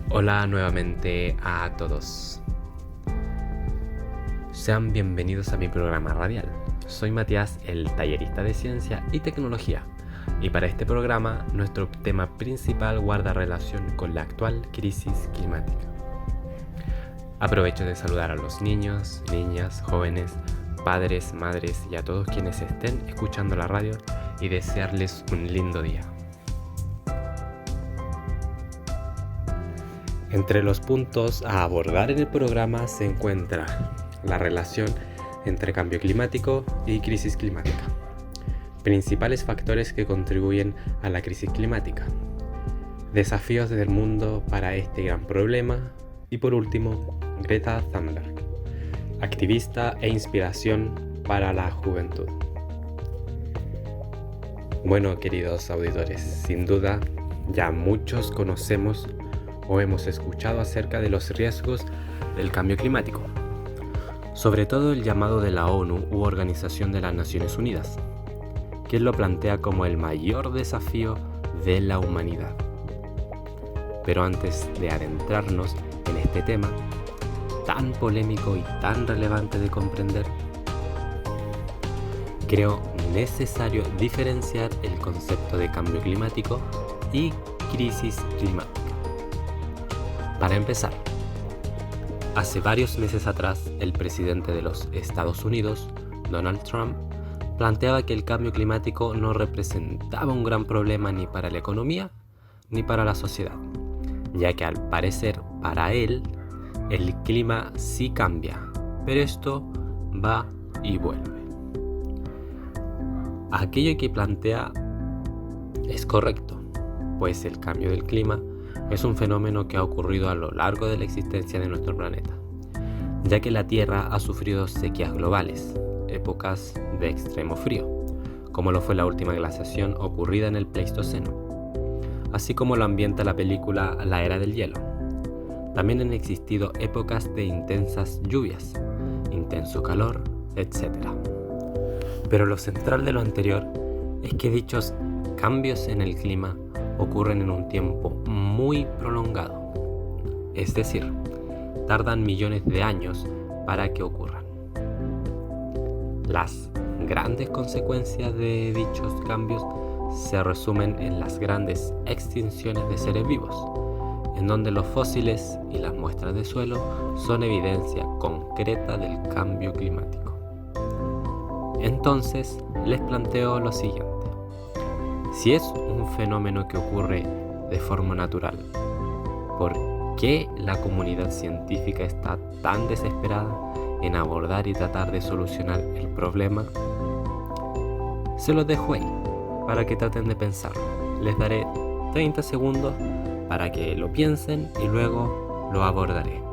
Hola nuevamente a todos. Sean bienvenidos a mi programa radial. Soy Matías, el tallerista de ciencia y tecnología, y para este programa nuestro tema principal guarda relación con la actual crisis climática. Aprovecho de saludar a los niños, niñas, jóvenes, padres, madres y a todos quienes estén escuchando la radio y desearles un lindo día. Entre los puntos a abordar en el programa se encuentra la relación entre cambio climático y crisis climática, principales factores que contribuyen a la crisis climática, desafíos del mundo para este gran problema y por último, Greta Thunberg, activista e inspiración para la juventud. Bueno, queridos auditores, sin duda ya muchos conocemos o hemos escuchado acerca de los riesgos del cambio climático, sobre todo el llamado de la ONU u Organización de las Naciones Unidas, que lo plantea como el mayor desafío de la humanidad. Pero antes de adentrarnos en este tema tan polémico y tan relevante de comprender, creo necesario diferenciar el concepto de cambio climático y crisis climática. Para empezar, hace varios meses atrás, el presidente de los Estados Unidos, Donald Trump, planteaba que el cambio climático no representaba un gran problema ni para la economía ni para la sociedad, ya que al parecer para él el clima sí cambia, pero esto va y vuelve. Aquello que plantea es correcto, pues el cambio del clima es un fenómeno que ha ocurrido a lo largo de la existencia de nuestro planeta, ya que la Tierra ha sufrido sequías globales, épocas de extremo frío, como lo fue la última glaciación ocurrida en el Pleistoceno, así como lo ambienta la película La Era del Hielo. También han existido épocas de intensas lluvias, intenso calor, etc. Pero lo central de lo anterior es que dichos cambios en el clima ocurren en un tiempo muy prolongado, es decir, tardan millones de años para que ocurran. Las grandes consecuencias de dichos cambios se resumen en las grandes extinciones de seres vivos, en donde los fósiles y las muestras de suelo son evidencia concreta del cambio climático. Entonces, les planteo lo siguiente. Si es un fenómeno que ocurre de forma natural, ¿por qué la comunidad científica está tan desesperada en abordar y tratar de solucionar el problema? Se los dejo ahí, para que traten de pensarlo. Les daré 30 segundos para que lo piensen y luego lo abordaré.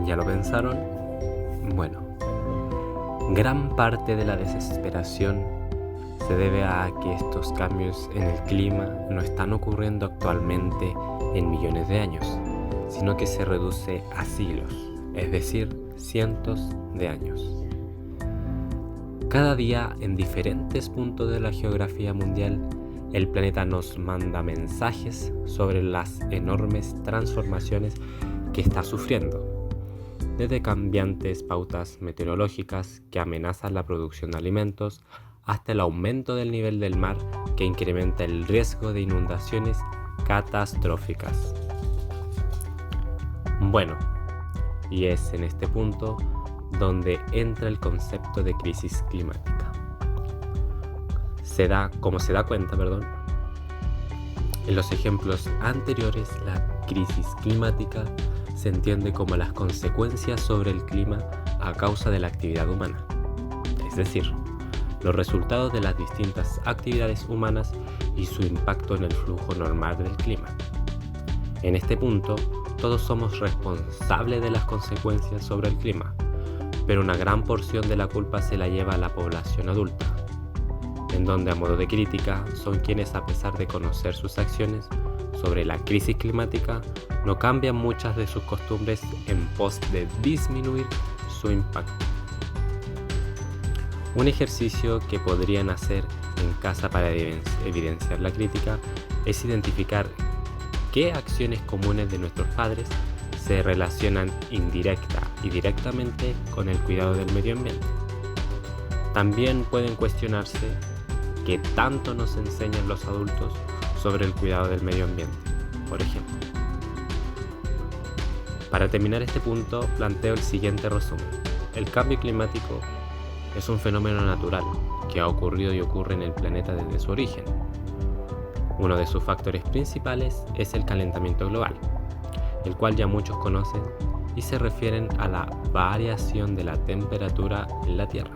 ¿Ya lo pensaron? Bueno, gran parte de la desesperación se debe a que estos cambios en el clima no están ocurriendo actualmente en millones de años, sino que se reduce a siglos, es decir, cientos de años. Cada día, en diferentes puntos de la geografía mundial, el planeta nos manda mensajes sobre las enormes transformaciones que está sufriendo, desde cambiantes pautas meteorológicas que amenazan la producción de alimentos hasta el aumento del nivel del mar que incrementa el riesgo de inundaciones catastróficas. Bueno, y es en este punto donde entra el concepto de crisis climática. Como se da cuenta, en los ejemplos anteriores, la crisis climática se entiende como las consecuencias sobre el clima a causa de la actividad humana, es decir, los resultados de las distintas actividades humanas y su impacto en el flujo normal del clima. En este punto, todos somos responsables de las consecuencias sobre el clima, pero una gran porción de la culpa se la lleva a la población adulta, en donde a modo de crítica son quienes, a pesar de conocer sus acciones sobre la crisis climática, no cambian muchas de sus costumbres en pos de disminuir su impacto. Un ejercicio que podrían hacer en casa para evidenciar la crítica es identificar qué acciones comunes de nuestros padres se relacionan indirecta y directamente con el cuidado del medio ambiente. También pueden cuestionarse qué tanto nos enseñan los adultos sobre el cuidado del medio ambiente, por ejemplo. Para terminar este punto, planteo el siguiente resumen. El cambio climático es un fenómeno natural que ha ocurrido y ocurre en el planeta desde su origen. Uno de sus factores principales es el calentamiento global, el cual ya muchos conocen y se refieren a la variación de la temperatura en la Tierra,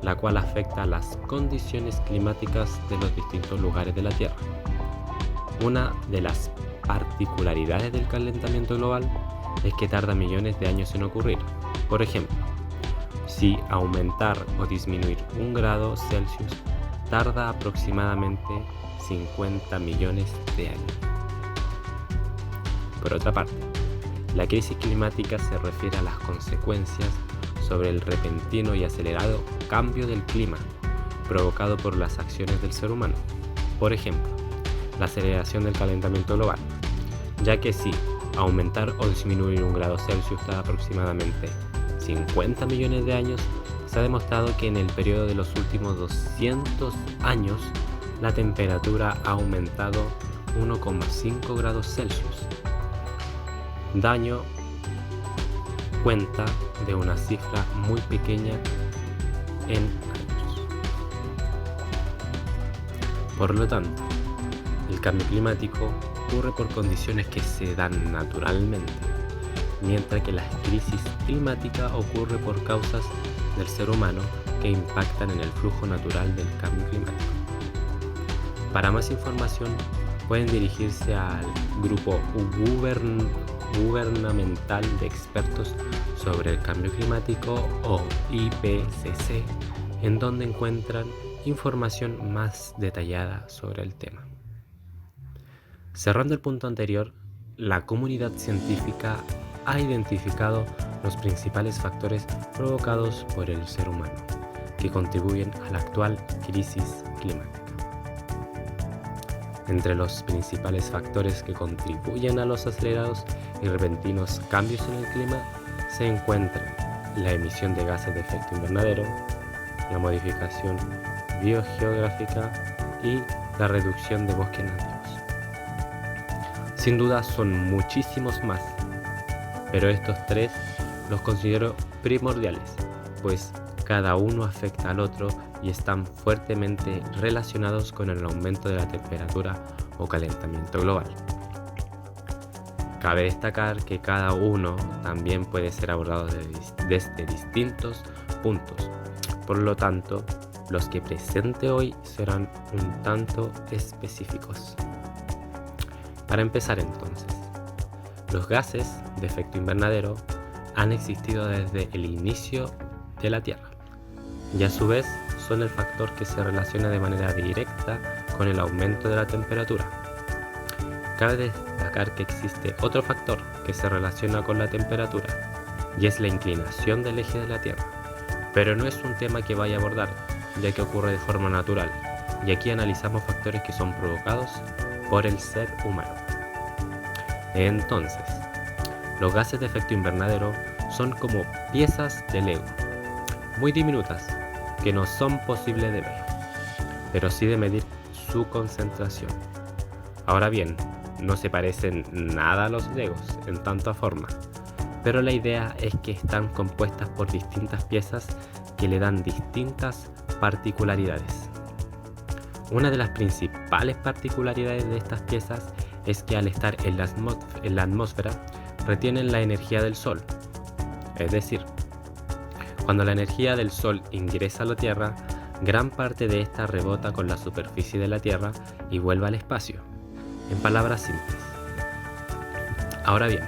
la cual afecta a las condiciones climáticas de los distintos lugares de la Tierra. Una de las particularidades del calentamiento global es que tarda millones de años en ocurrir. Por ejemplo, si aumentar o disminuir 1 grado Celsius tarda aproximadamente 50 millones de años. Por otra parte, la crisis climática se refiere a las consecuencias sobre el repentino y acelerado cambio del clima provocado por las acciones del ser humano. Por ejemplo, la aceleración del calentamiento global, ya que si aumentar o disminuir 1 grado Celsius tarda aproximadamente 50 millones de años, se ha demostrado que en el periodo de los últimos 200 años la temperatura ha aumentado 1,5 grados Celsius. Daño cuenta de una cifra muy pequeña en años. Por lo tanto, el cambio climático ocurre por condiciones que se dan naturalmente, mientras que la crisis climática ocurre por causas del ser humano que impactan en el flujo natural del cambio climático. Para más información pueden dirigirse al grupo gubernamental de expertos sobre el cambio climático o IPCC, en donde encuentran información más detallada sobre el tema. Cerrando el punto anterior, la comunidad científica ha identificado los principales factores provocados por el ser humano que contribuyen a la actual crisis climática. Entre los principales factores que contribuyen a los acelerados y repentinos cambios en el clima se encuentran la emisión de gases de efecto invernadero, la modificación biogeográfica y la reducción de bosques nativos. Sin duda son muchísimos más, pero estos tres los considero primordiales, pues cada uno afecta al otro y están fuertemente relacionados con el aumento de la temperatura o calentamiento global. Cabe destacar que cada uno también puede ser abordado desde distintos puntos, por lo tanto, los que presente hoy serán un tanto específicos. Para empezar entonces, los gases de efecto invernadero han existido desde el inicio de la Tierra y a su vez son el factor que se relaciona de manera directa con el aumento de la temperatura. Cabe destacar que existe otro factor que se relaciona con la temperatura y es la inclinación del eje de la Tierra, pero no es un tema que vaya a abordar ya que ocurre de forma natural y aquí analizamos factores que son provocados por el ser humano. Entonces, los gases de efecto invernadero son como piezas de Lego, muy diminutas, que no son posibles de ver, pero sí de medir su concentración. Ahora bien, no se parecen nada a los Legos en tanta forma, pero la idea es que están compuestas por distintas piezas que le dan distintas particularidades. Una de las principales particularidades de estas piezas es que al estar en la atmósfera retienen la energía del Sol. Es decir, cuando la energía del Sol ingresa a la Tierra, gran parte de esta rebota con la superficie de la Tierra y vuelve al espacio. En palabras simples. Ahora bien,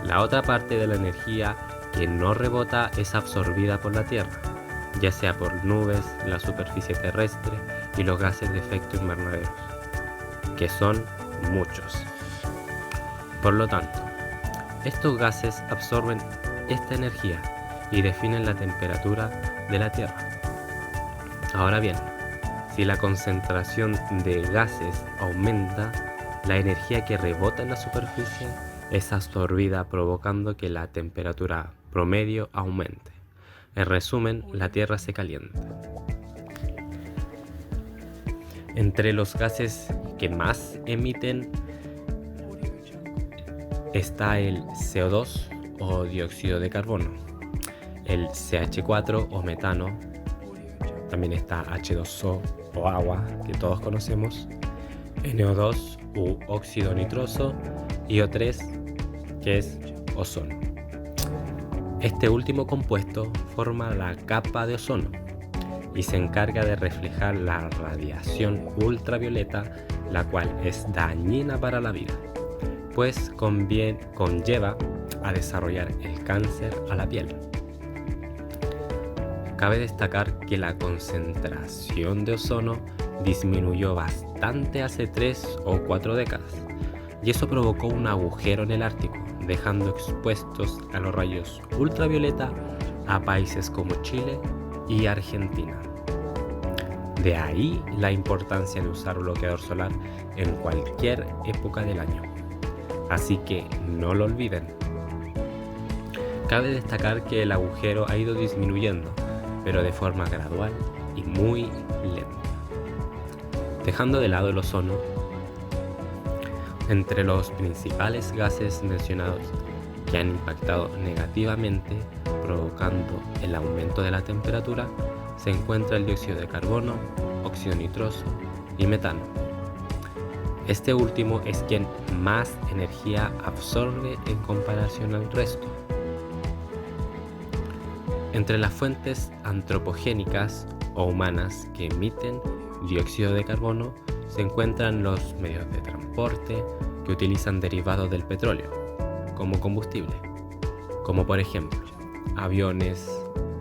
La otra parte de la energía que no rebota es absorbida por la Tierra, ya sea por nubes, la superficie terrestre y los gases de efecto invernadero, que son muchos. Por lo tanto, estos gases absorben esta energía y definen la temperatura de la Tierra. Ahora bien, si la concentración de gases aumenta, la energía que rebota en la superficie es absorbida, provocando que la temperatura promedio aumente. En resumen, la Tierra se calienta. Entre los gases que más emiten está el CO2 o dióxido de carbono, el CH4 o metano, también está H2O o agua, que todos conocemos, NO2 u óxido nitroso y O3, que es ozono. Este último compuesto forma la capa de ozono y se encarga de reflejar la radiación ultravioleta, la cual es dañina para la vida, pues conlleva a desarrollar el cáncer a la piel. Cabe destacar que la concentración de ozono disminuyó bastante hace 3 o 4 décadas, y eso provocó un agujero en el Ártico, dejando expuestos a los rayos ultravioleta a países como Chile y Argentina. De ahí la importancia de usar bloqueador solar en cualquier época del año. Así que no lo olviden. Cabe destacar que el agujero ha ido disminuyendo, pero de forma gradual y muy lenta. Dejando de lado el ozono, entre los principales gases mencionados que han impactado negativamente, provocando el aumento de la temperatura, se encuentra el dióxido de carbono, óxido nitroso y metano. Este último es quien más energía absorbe en comparación al resto. Entre las fuentes antropogénicas o humanas que emiten dióxido de carbono se encuentran los medios de transporte que utilizan derivados del petróleo como combustible, como por ejemplo aviones,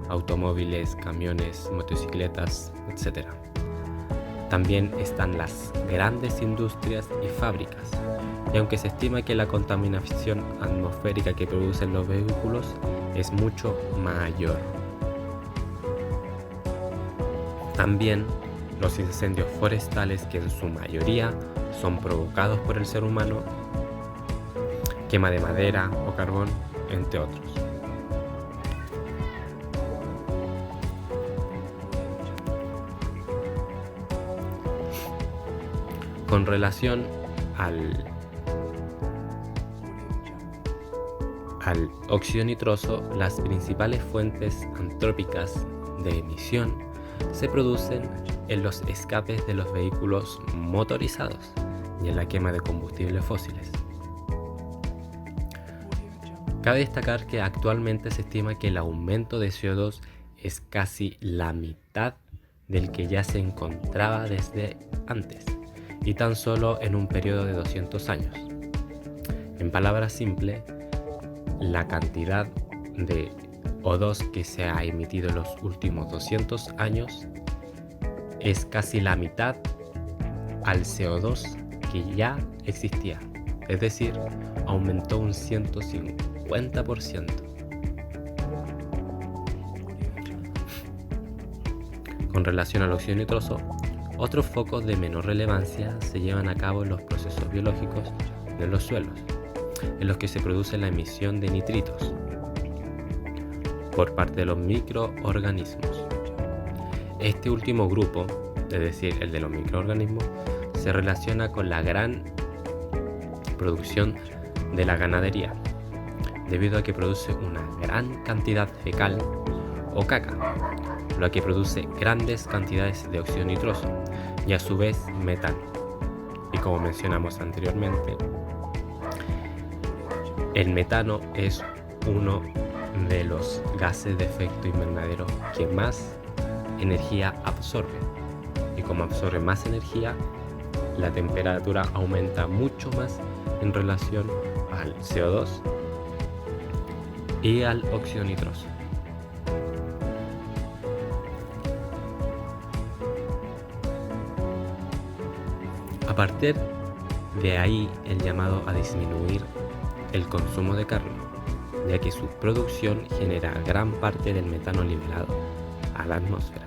automóviles, camiones, motocicletas, etc. También están las grandes industrias y fábricas, y aunque se estima que la contaminación atmosférica que producen los vehículos es mucho mayor. También los incendios forestales, que en su mayoría son provocados por el ser humano, quema de madera o carbón, entre otros. Con relación al óxido nitroso, las principales fuentes antrópicas de emisión se producen en los escapes de los vehículos motorizados y en la quema de combustibles fósiles. Cabe destacar que actualmente se estima que el aumento de CO2 es casi la mitad del que ya se encontraba desde antes, y tan solo en un periodo de 200 años. En palabras simples, la cantidad de O2 que se ha emitido en los últimos 200 años es casi la mitad al CO2 que ya existía, es decir, aumentó un 150%. Con relación al óxido nitroso, otros focos de menor relevancia se llevan a cabo en los procesos biológicos de los suelos, en los que se produce la emisión de nitritos por parte de los microorganismos. Este último grupo, es decir, el de los microorganismos, se relaciona con la gran producción de la ganadería, debido a que produce una gran cantidad fecal o caca, lo que produce grandes cantidades de óxido nitroso y a su vez metano. Y como mencionamos anteriormente, el metano es uno de los gases de efecto invernadero que más energía absorbe, y como absorbe más energía, la temperatura aumenta mucho más en relación al CO2 y al óxido nitroso. A partir de ahí el llamado a disminuir el consumo de carne, ya que su producción genera gran parte del metano liberado a la atmósfera.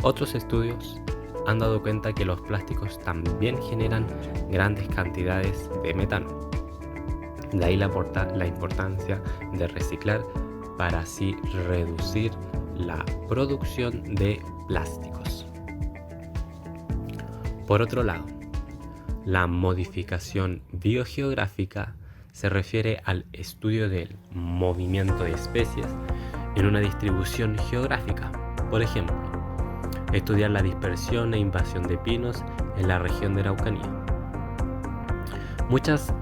Otros estudios han dado cuenta que los plásticos también generan grandes cantidades de metano. De ahí la importancia de reciclar para así reducir la producción de plásticos. Por otro lado, la modificación biogeográfica se refiere al estudio del movimiento de especies en una distribución geográfica. Por ejemplo, estudiar la dispersión e invasión de pinos en la región de Araucanía. Muchas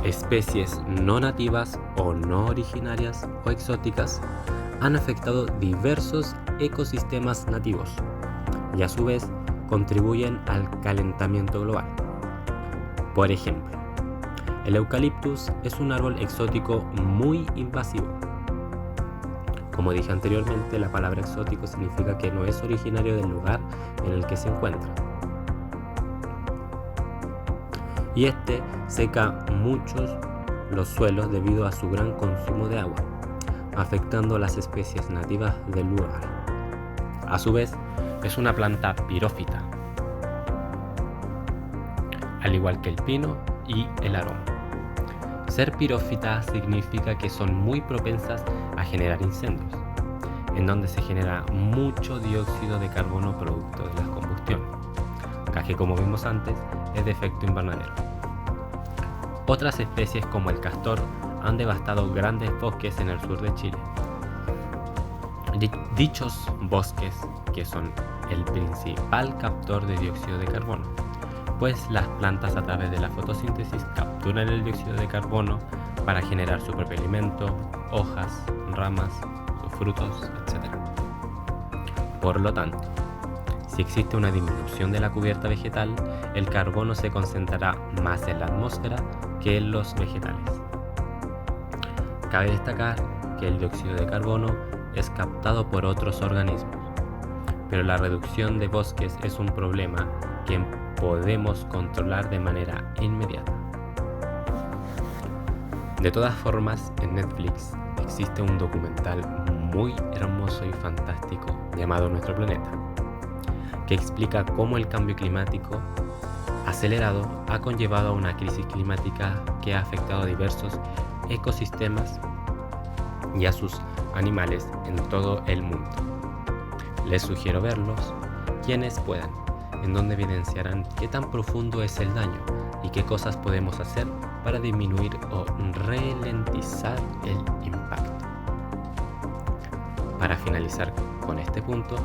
especies no nativas o no originarias o exóticas han afectado diversos ecosistemas nativos y a su vez contribuyen al calentamiento global. Por ejemplo, el eucaliptus es un árbol exótico muy invasivo. Como dije anteriormente, la palabra exótico significa que no es originario del lugar en el que se encuentra. Y este seca muchos los suelos debido a su gran consumo de agua, afectando a las especies nativas del lugar. A su vez, es una planta pirófita, al igual que el pino y el aroma. Ser pirófita significa que son muy propensas a generar incendios, en donde se genera mucho dióxido de carbono producto de la combustión, que como vimos antes es de efecto invernadero. Otras especies como el castor han devastado grandes bosques en el sur de Chile. Dichos bosques, que son el principal captor de dióxido de carbono, pues las plantas a través de la fotosíntesis capturan el dióxido de carbono para generar su propio alimento, hojas, ramas, sus frutos, etc. Por lo tanto, si existe una disminución de la cubierta vegetal, el carbono se concentrará más en la atmósfera que en los vegetales. Cabe destacar que el dióxido de carbono es captado por otros organismos, pero la reducción de bosques es un problema que podemos controlar de manera inmediata. De todas formas, en Netflix existe un documental muy hermoso y fantástico llamado Nuestro Planeta, que explica cómo el cambio climático acelerado ha conllevado a una crisis climática que ha afectado a diversos ecosistemas y a sus animales en todo el mundo. Les sugiero verlos quienes puedan, en donde evidenciarán qué tan profundo es el daño y qué cosas podemos hacer para disminuir o ralentizar el impacto. Para finalizar con este punto,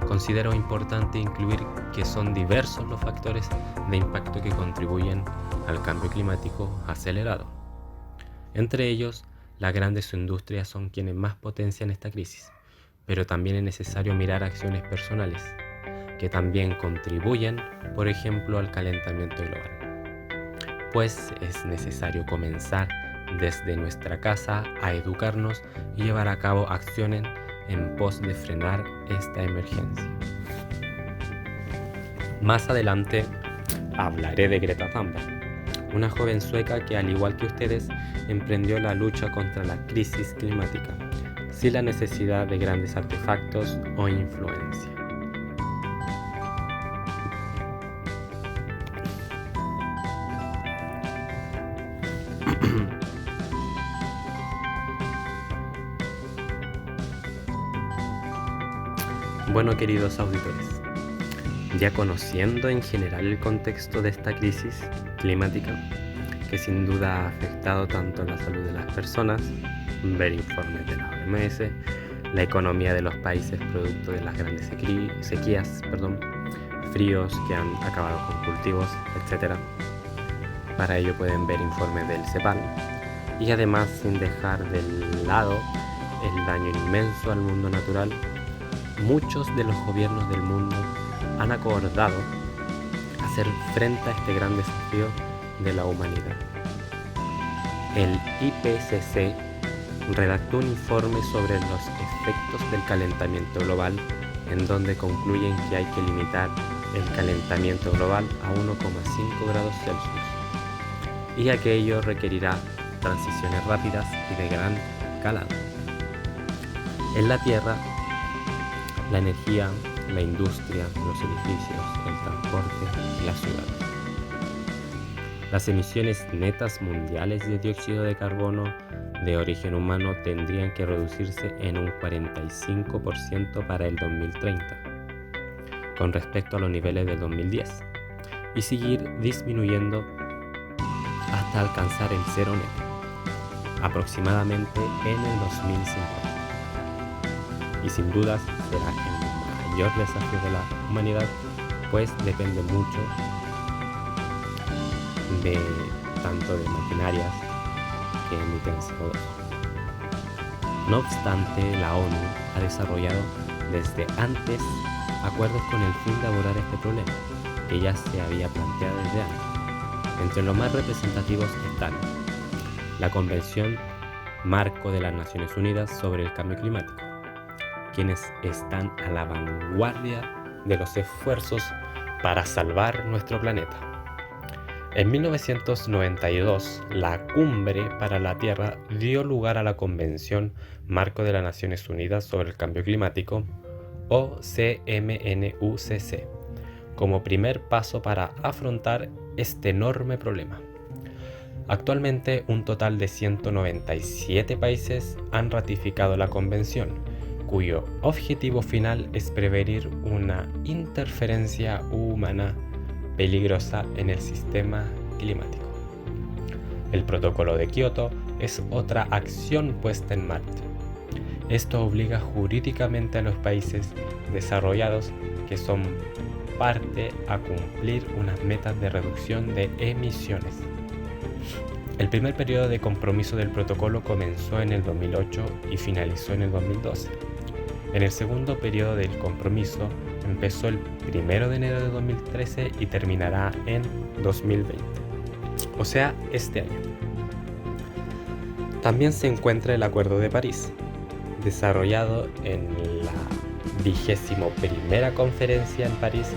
considero importante incluir que son diversos los factores de impacto que contribuyen al cambio climático acelerado. Entre ellos, las grandes industrias son quienes más potencian esta crisis, pero también es necesario mirar acciones personales, que también contribuyen, por ejemplo, al calentamiento global. Pues es necesario comenzar desde nuestra casa a educarnos y llevar a cabo acciones en pos de frenar esta emergencia. Más adelante hablaré de Greta Thunberg, una joven sueca que, al igual que ustedes, emprendió la lucha contra la crisis climática, sin la necesidad de grandes artefactos o influencia. Bueno, queridos auditores, ya conociendo en general el contexto de esta crisis climática, que sin duda ha afectado tanto la salud de las personas, ver informes de la OMS, la economía de los países producto de las grandes sequías, fríos que han acabado con cultivos, etc. Para ello pueden ver informes del CEPAL, y además, sin dejar de lado el daño inmenso al mundo natural, muchos de los gobiernos del mundo han acordado hacer frente a este gran desafío de la humanidad. El IPCC redactó un informe sobre los efectos del calentamiento global, en donde concluyen que hay que limitar el calentamiento global a 1,5 grados Celsius, y aquello requerirá transiciones rápidas y de gran calado. En la Tierra, la energía, la industria, los edificios, el transporte y las ciudades. Las emisiones netas mundiales de dióxido de carbono de origen humano tendrían que reducirse en un 45% para el 2030, con respecto a los niveles del 2010, y seguir disminuyendo hasta alcanzar el cero neto, aproximadamente en el 2050. Y sin dudas será el mayor desafío de la humanidad, pues depende mucho de tanto de maquinarias que emiten CO2. No obstante, la ONU ha desarrollado desde antes acuerdos con el fin de abordar este problema, que ya se había planteado desde antes. Entre los más representativos están la Convención Marco de las Naciones Unidas sobre el Cambio Climático, quienes están a la vanguardia de los esfuerzos para salvar nuestro planeta. En 1992, la Cumbre para la Tierra dio lugar a la Convención Marco de las Naciones Unidas sobre el Cambio Climático, o CMNUCC, como primer paso para afrontar este enorme problema. Actualmente, un total de 197 países han ratificado la convención, cuyo objetivo final es prevenir una interferencia humana peligrosa en el sistema climático. El Protocolo de Kioto es otra acción puesta en marcha. Esto obliga jurídicamente a los países desarrollados que son parte a cumplir unas metas de reducción de emisiones. El primer periodo de compromiso del protocolo comenzó en el 2008 y finalizó en el 2012. En el segundo periodo del compromiso empezó el 1 de enero de 2013 y terminará en 2020, o sea, este año. También se encuentra el Acuerdo de París, desarrollado en la 21ª conferencia en París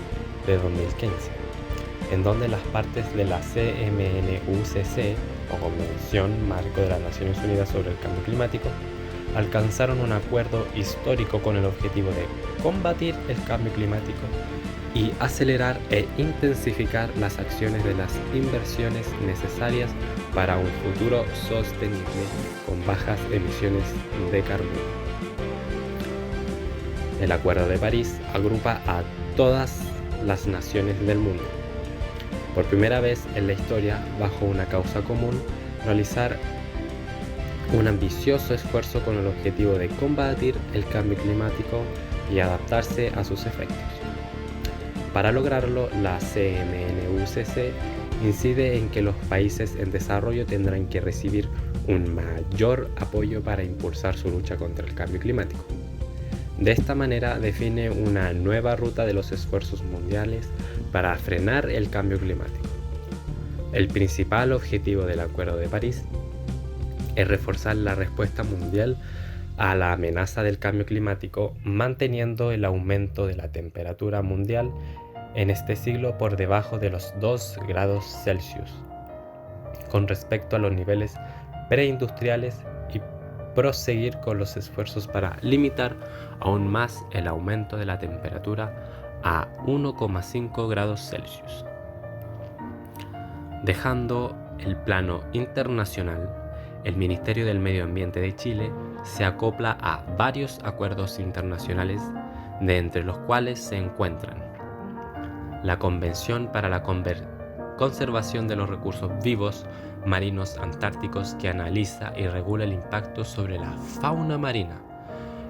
de 2015, en donde las partes de la CMNUCC, o Convención Marco de las Naciones Unidas sobre el Cambio Climático, alcanzaron un acuerdo histórico con el objetivo de combatir el cambio climático y acelerar e intensificar las acciones de las inversiones necesarias para un futuro sostenible con bajas emisiones de carbono. El Acuerdo de París agrupa a todas las naciones del mundo. Por primera vez en la historia, bajo una causa común, realizar un ambicioso esfuerzo con el objetivo de combatir el cambio climático y adaptarse a sus efectos. Para lograrlo, la CMNUCC incide en que los países en desarrollo tendrán que recibir un mayor apoyo para impulsar su lucha contra el cambio climático. De esta manera define una nueva ruta de los esfuerzos mundiales para frenar el cambio climático. El principal objetivo del Acuerdo de París es reforzar la respuesta mundial a la amenaza del cambio climático, manteniendo el aumento de la temperatura mundial en este siglo por debajo de los 2 grados Celsius, con respecto a los niveles preindustriales, y proseguir con los esfuerzos para limitar aún más el aumento de la temperatura a 1,5 grados Celsius. Dejando el plano internacional, el Ministerio del Medio Ambiente de Chile se acopla a varios acuerdos internacionales, de entre los cuales se encuentran la Convención para la Conservación de los Recursos Vivos Marinos Antárticos, que analiza y regula el impacto sobre la fauna marina,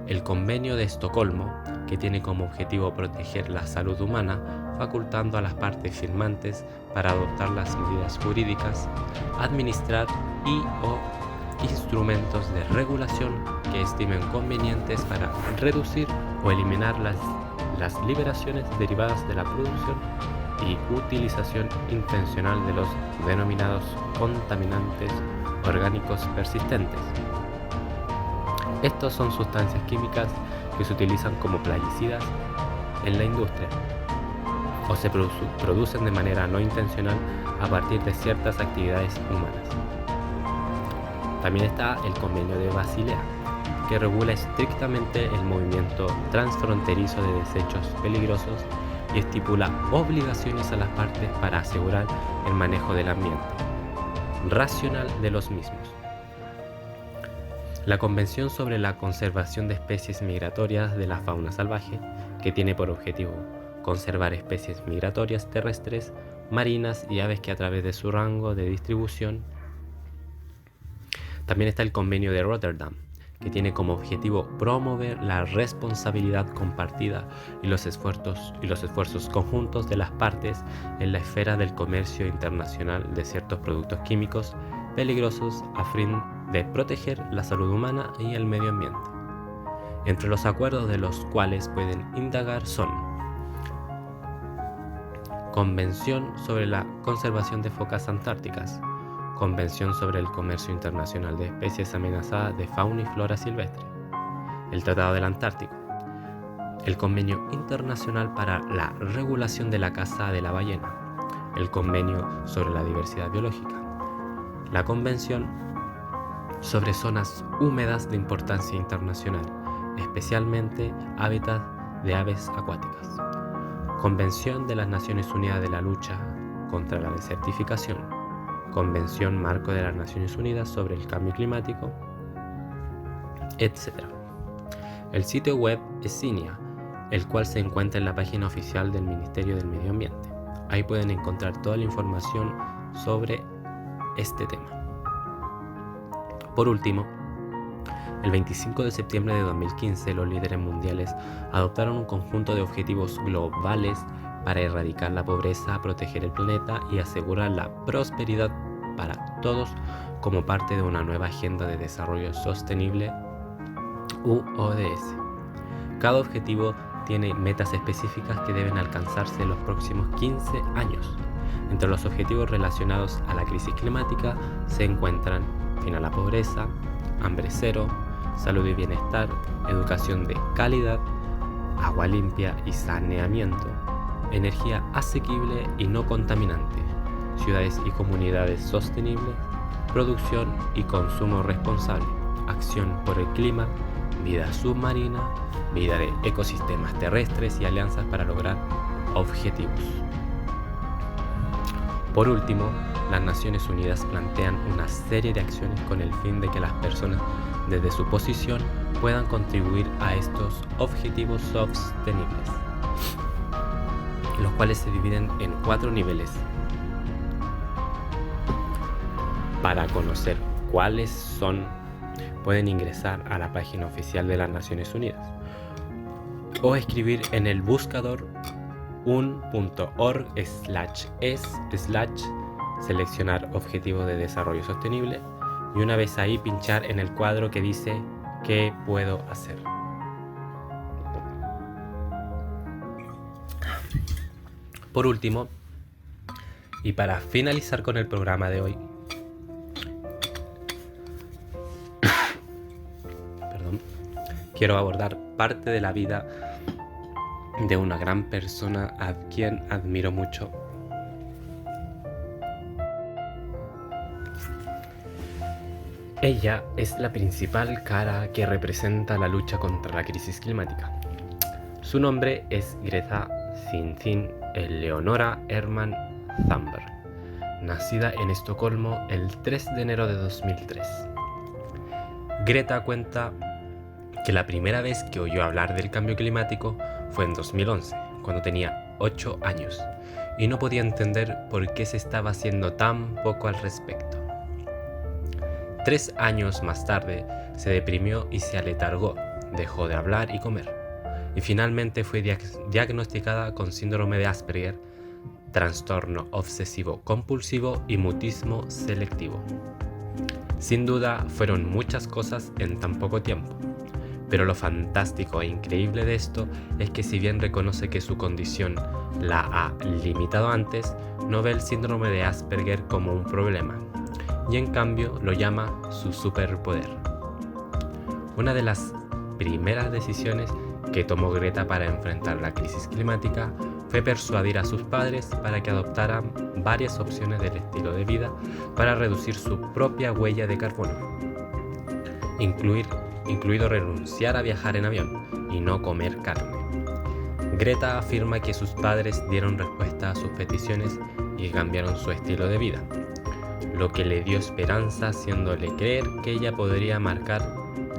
el Convenio de Estocolmo, que tiene como objetivo proteger la salud humana, facultando a las partes firmantes para adoptar las medidas jurídicas, administrar y/o instrumentos de regulación que estimen convenientes para reducir o eliminar las liberaciones derivadas de la producción y utilización intencional de los denominados contaminantes orgánicos persistentes. Estos son sustancias químicas que se utilizan como plaguicidas en la industria o se producen de manera no intencional a partir de ciertas actividades humanas. También está el Convenio de Basilea, que regula estrictamente el movimiento transfronterizo de desechos peligrosos y estipula obligaciones a las partes para asegurar el manejo del ambiente racional de los mismos. La Convención sobre la Conservación de Especies Migratorias de la Fauna Salvaje, que tiene por objetivo conservar especies migratorias terrestres, marinas y aves que a través de su rango de distribución. También está el Convenio de Rotterdam, que tiene como objetivo promover la responsabilidad compartida y los esfuerzos conjuntos de las partes en la esfera del comercio internacional de ciertos productos químicos peligrosos a fin de proteger la salud humana y el medio ambiente. Entre los acuerdos de los cuales pueden indagar son Convención sobre la conservación de focas antárticas, Convención sobre el comercio internacional de especies amenazadas de fauna y flora silvestre, el Tratado del Antártico, el Convenio Internacional para la Regulación de la Caza de la Ballena, el Convenio sobre la Diversidad Biológica, la Convención sobre zonas húmedas de importancia internacional, especialmente hábitats de aves acuáticas, Convención de las Naciones Unidas de la Lucha contra la Desertificación, Convención Marco de las Naciones Unidas sobre el Cambio Climático, etc. El sitio web es CINIA, el cual se encuentra en la página oficial del Ministerio del Medio Ambiente. Ahí pueden encontrar toda la información sobre este tema. Por último, el 25 de septiembre de 2015, los líderes mundiales adoptaron un conjunto de objetivos globales para erradicar la pobreza, proteger el planeta y asegurar la prosperidad para todos como parte de una nueva agenda de desarrollo sostenible UODS. Cada objetivo tiene metas específicas que deben alcanzarse en los próximos 15 años. Entre los objetivos relacionados a la crisis climática se encuentran fin a la pobreza, hambre cero, salud y bienestar, educación de calidad, agua limpia y saneamiento, energía asequible y no contaminante, ciudades y comunidades sostenibles, producción y consumo responsable, acción por el clima, vida submarina, vida de ecosistemas terrestres y alianzas para lograr objetivos. Por último, las Naciones Unidas plantean una serie de acciones con el fin de que las personas desde su posición puedan contribuir a estos objetivos sostenibles, los cuales se dividen en 4 niveles. Para conocer cuáles son, pueden ingresar a la página oficial de las Naciones Unidas o escribir en el buscador un.org/es/seleccionar Objetivos de Desarrollo Sostenible y una vez ahí pinchar en el cuadro que dice ¿qué puedo hacer? Por último, y para finalizar con el programa de hoy, quiero abordar parte de la vida de una gran persona a quien admiro mucho. Ella es la principal cara que representa la lucha contra la crisis climática. Su nombre es Greta Eleonora Hermann Thunberg, nacida en Estocolmo el 3 de enero de 2003. Greta cuenta que la primera vez que oyó hablar del cambio climático fue en 2011, cuando tenía 8 años, y no podía entender por qué se estaba haciendo tan poco al respecto. 3 años más tarde se deprimió y se aletargó, dejó de hablar y comer, y finalmente fue diagnosticada con síndrome de Asperger, trastorno obsesivo compulsivo y mutismo selectivo. Sin duda fueron muchas cosas en tan poco tiempo. Pero lo fantástico e increíble de esto es que si bien reconoce que su condición la ha limitado antes, no ve el síndrome de Asperger como un problema, y en cambio lo llama su superpoder. Una de las primeras decisiones que tomó Greta para enfrentar la crisis climática fue persuadir a sus padres para que adoptaran varias opciones del estilo de vida para reducir su propia huella de carbono, incluido renunciar a viajar en avión y no comer carne. Greta afirma que sus padres dieron respuesta a sus peticiones y cambiaron su estilo de vida, lo que le dio esperanza, haciéndole creer que ella podría marcar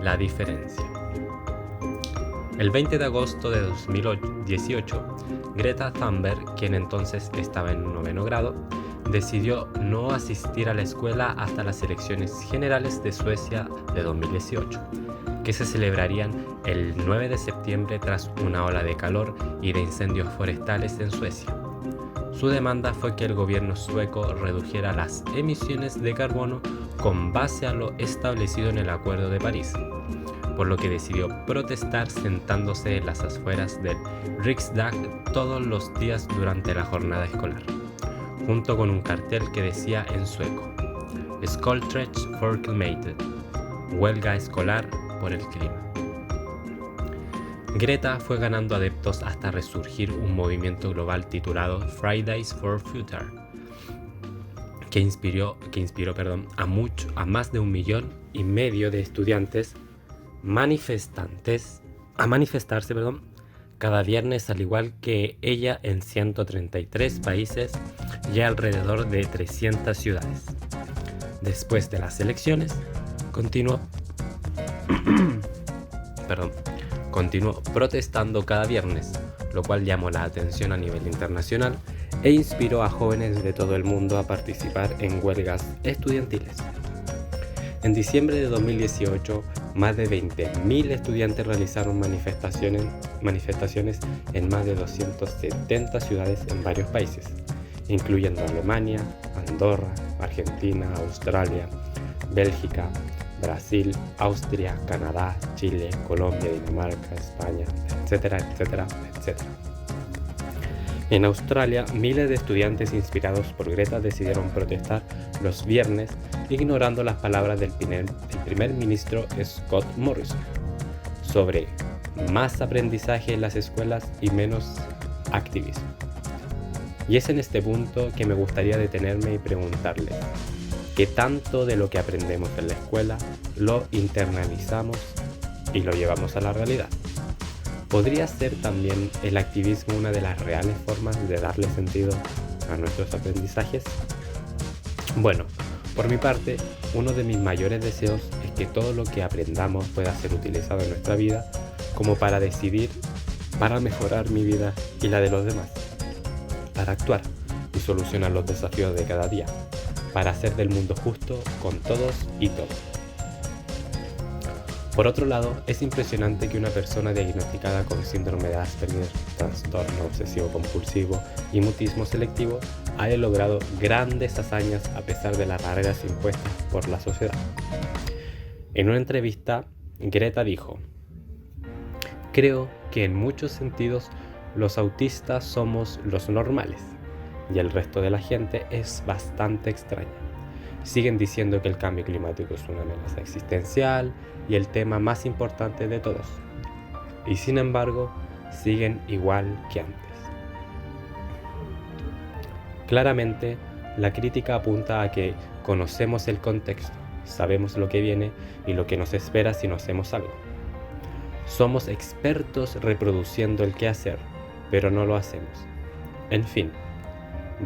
la diferencia. El 20 de agosto de 2018, Greta Thunberg, quien entonces estaba en 9º grado, decidió no asistir a la escuela hasta las elecciones generales de Suecia de 2018, que se celebrarían el 9 de septiembre tras una ola de calor y de incendios forestales en Suecia. Su demanda fue que el gobierno sueco redujera las emisiones de carbono con base a lo establecido en el Acuerdo de París, por lo que decidió protestar sentándose en las afueras del Riksdag todos los días durante la jornada escolar, junto con un cartel que decía en sueco: Skoltrech for Klimatet, huelga escolar por el clima. Greta fue ganando adeptos hasta resurgir un movimiento global titulado Fridays for Future, que inspiró a más de 1,5 millones de estudiantes a manifestarse cada viernes, al igual que ella, en 133 países y alrededor de 300 ciudades. Después de las elecciones, continuó protestando cada viernes, lo cual llamó la atención a nivel internacional e inspiró a jóvenes de todo el mundo a participar en huelgas estudiantiles. En diciembre de 2018, más de 20.000 estudiantes realizaron manifestaciones en más de 270 ciudades en varios países, incluyendo Alemania, Andorra, Argentina, Australia, Bélgica, Brasil, Austria, Canadá, Chile, Colombia, Dinamarca, España, etcétera. En Australia, miles de estudiantes inspirados por Greta decidieron protestar los viernes, ignorando las palabras del primer ministro Scott Morrison sobre más aprendizaje en las escuelas y menos activismo. Y es en este punto que me gustaría detenerme y preguntarle: ¿qué tanto de lo que aprendemos en la escuela lo internalizamos y lo llevamos a la realidad? ¿Podría ser también el activismo una de las reales formas de darle sentido a nuestros aprendizajes? Bueno, por mi parte, uno de mis mayores deseos es que todo lo que aprendamos pueda ser utilizado en nuestra vida como para decidir, para mejorar mi vida y la de los demás, para actuar y solucionar los desafíos de cada día, para hacer del mundo justo con todos y todo. Por otro lado, es impresionante que una persona diagnosticada con síndrome de Asperger, trastorno obsesivo compulsivo y mutismo selectivo haya logrado grandes hazañas a pesar de las barreras impuestas por la sociedad. En una entrevista, Greta dijo: "Creo que en muchos sentidos los autistas somos los normales y el resto de la gente es bastante extraña. Siguen diciendo que el cambio climático es una amenaza existencial y el tema más importante de todos. Y sin embargo, siguen igual que antes". Claramente, la crítica apunta a que conocemos el contexto, sabemos lo que viene y lo que nos espera si no hacemos algo. Somos expertos reproduciendo el quehacer, pero no lo hacemos. En fin,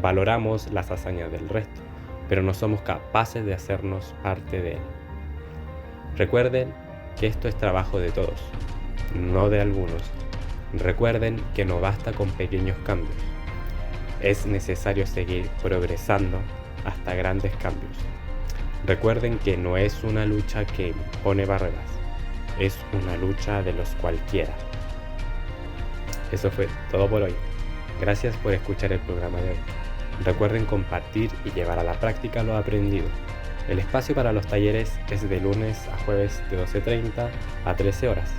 valoramos las hazañas del resto, pero no somos capaces de hacernos parte de él. Recuerden que esto es trabajo de todos, no de algunos. Recuerden que no basta con pequeños cambios. Es necesario seguir progresando hasta grandes cambios. Recuerden que no es una lucha que pone barreras, es una lucha de los cualquiera. Eso fue todo por hoy. Gracias por escuchar el programa de hoy. Recuerden compartir y llevar a la práctica lo aprendido. El espacio para los talleres es de lunes a jueves de 12:30 a 13 horas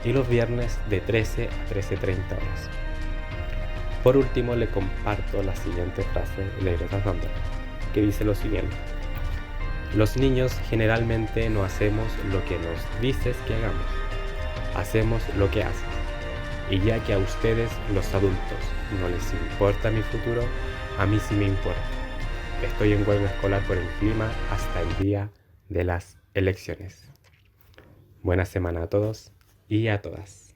y los viernes de 13 a 13:30 horas. Por último, le comparto la siguiente frase de Greta Thunberg, que dice lo siguiente: Los niños generalmente no hacemos lo que nos dices que hagamos, hacemos lo que haces. Y ya que a ustedes, los adultos, no les importa mi futuro, a mí sí me importa. Estoy en huelga escolar por el clima hasta el día de las elecciones. Buena semana a todos y a todas.